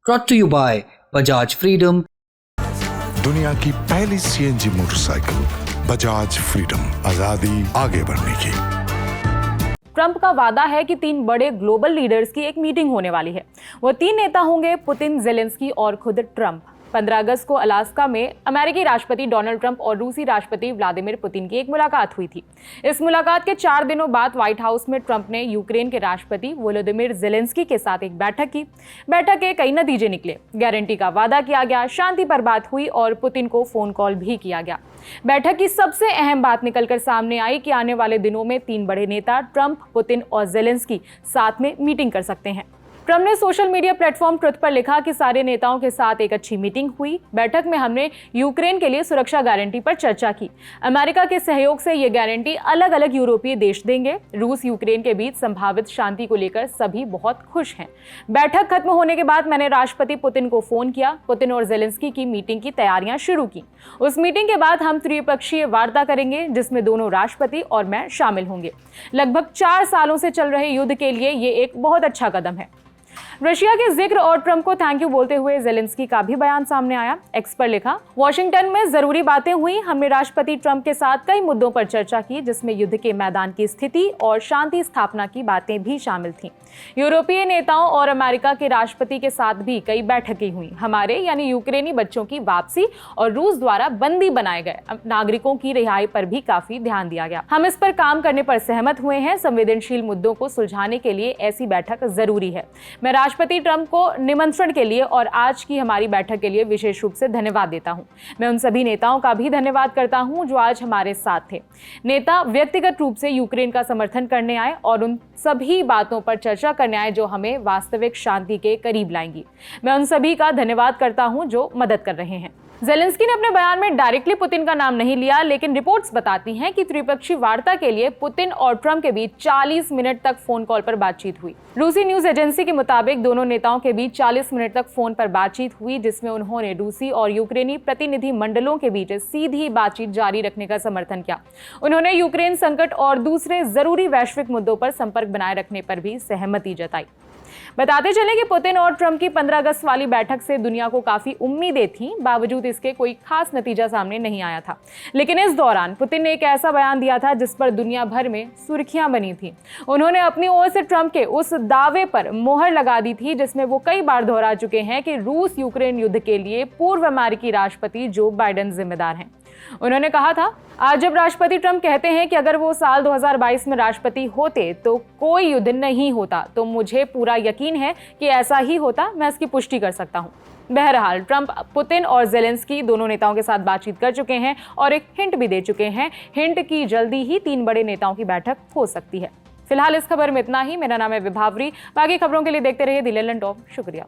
brought to you by Bajaj Freedom। दुनिया की पहली सीएनजी मोटरसाइकिल बजाज फ्रीडम, आजादी आगे बढ़ने की। ट्रंप का वादा है कि 3 बड़े ग्लोबल लीडर्स की एक मीटिंग होने वाली है। वो 3 नेता होंगे पुतिन, ज़ेलेंस्की और खुद ट्रंप। 15 अगस्त को अलास्का में अमेरिकी राष्ट्रपति डोनाल्ड ट्रंप और रूसी राष्ट्रपति व्लादिमीर पुतिन की एक मुलाकात हुई थी। इस मुलाकात के 4 दिनों बाद व्हाइट हाउस में ट्रंप ने यूक्रेन के राष्ट्रपति वोलोदिमीर ज़ेलेंस्की के साथ एक बैठक की। बैठक के कई नतीजे निकले। गारंटी का वादा किया गया, शांति पर बात हुई और पुतिन को फोन कॉल भी किया गया। बैठक की सबसे अहम बात निकलकर सामने आई कि आने वाले दिनों में 3 बड़े नेता ट्रंप, पुतिन और ज़ेलेंस्की साथ में मीटिंग कर सकते हैं। ट्रंप ने सोशल मीडिया प्लेटफॉर्म ट्रुथ पर लिखा कि सारे नेताओं के साथ एक अच्छी मीटिंग हुई। बैठक में हमने यूक्रेन के लिए सुरक्षा गारंटी पर चर्चा की। अमेरिका के सहयोग से ये गारंटी अलग अलग यूरोपीय देश देंगे। रूस यूक्रेन के बीच संभावित शांति को लेकर सभी बहुत खुश हैं। बैठक खत्म होने के बाद मैंने राष्ट्रपति पुतिन को फोन किया। पुतिन और ज़ेलेंस्की की मीटिंग की तैयारियां शुरू की। उस मीटिंग के बाद हम त्रिपक्षीय वार्ता करेंगे, जिसमें दोनों राष्ट्रपति और मैं शामिल होंगे। लगभग 4 सालों से चल रहे युद्ध के लिए ये एक बहुत अच्छा कदम है। रशिया के जिक्र और ट्रंप को थैंक यू बोलते हुए ज़ेलेंस्की का भी बयान सामने आया। एक्स पर लिखा, वॉशिंगटन में जरूरी बातें हुई। हमने राष्ट्रपति ट्रंप के साथ कई मुद्दों पर चर्चा की, जिसमें युद्ध के मैदान की स्थिति और शांति स्थापना की बातें भी शामिल थीं। यूरोपीय नेताओं और अमेरिका के राष्ट्रपति के साथ भी कई बैठकें हुई। हमारे यानी यूक्रेनी बच्चों की वापसी और रूस द्वारा बंदी बनाए गए नागरिकों की रिहाई पर भी काफी ध्यान दिया गया। हम इस पर काम करने पर सहमत हुए हैं। संवेदनशील मुद्दों को सुलझाने के लिए ऐसी बैठक जरूरी है। मैं राष्ट्रपति ट्रंप को निमंत्रण के लिए और आज की हमारी बैठक के लिए विशेष रूप से धन्यवाद देता हूं। मैं उन सभी नेताओं का भी धन्यवाद करता हूं जो आज हमारे साथ थे। नेता व्यक्तिगत रूप से यूक्रेन का समर्थन करने आए और उन सभी बातों पर चर्चा करने आए जो हमें वास्तविक शांति के करीब लाएंगी। मैं उन सभी का धन्यवाद करता हूं जो मदद कर रहे हैं। ज़ेलेंस्की ने अपने बयान में डायरेक्टली पुतिन का नाम नहीं लिया, लेकिन रिपोर्ट्स बताती हैं कि त्रिपक्षीय वार्ता के लिए पुतिन और ट्रंप के बीच 40 मिनट तक फोन कॉल पर बातचीत हुई। रूसी न्यूज एजेंसी के मुताबिक दोनों नेताओं के बीच 40 मिनट तक फोन पर बातचीत हुई, जिसमें उन्होंने रूसी और यूक्रेनी प्रतिनिधि मंडलों के बीच सीधी बातचीत जारी रखने का समर्थन किया। उन्होंने यूक्रेन संकट और दूसरे जरूरी वैश्विक मुद्दों पर संपर्क बनाए रखने पर भी सहमति जताई। बताते चले कि पुतिन और ट्रंप की 15 अगस्त वाली बैठक से दुनिया को काफी उम्मीदें थीं। बावजूद इसके कोई खास नतीजा सामने नहीं आया था। लेकिन इस दौरान पुतिन ने एक ऐसा बयान दिया था जिस पर दुनिया भर में सुर्खियां बनी थी। उन्होंने अपनी ओर से ट्रंप के उस दावे पर मोहर लगा दी थी जिसमें वो कई बार दोहरा चुके हैं कि रूस यूक्रेन युद्ध के लिए पूर्व अमेरिकी राष्ट्रपति जो बाइडेन जिम्मेदार हैं। उन्होंने कहा था, आज जब राष्ट्रपति ट्रंप कहते हैं कि अगर वो साल 2022 में राष्ट्रपति होते तो कोई युद्ध नहीं होता, तो मुझे पूरा यकीन है कि ऐसा ही होता। मैं इसकी पुष्टि कर सकता हूँ। बहरहाल ट्रंप, पुतिन और ज़ेलेंस्की दोनों नेताओं के साथ बातचीत कर चुके हैं और एक हिंट भी दे चुके हैं। हिंट की जल्दी ही 3 बड़े नेताओं की बैठक हो सकती है। फिलहाल इस खबर में इतना ही। मेरा नाम है विभावरी। बाकी खबरों के लिए देखते रहिए द लंडन टॉप। शुक्रिया।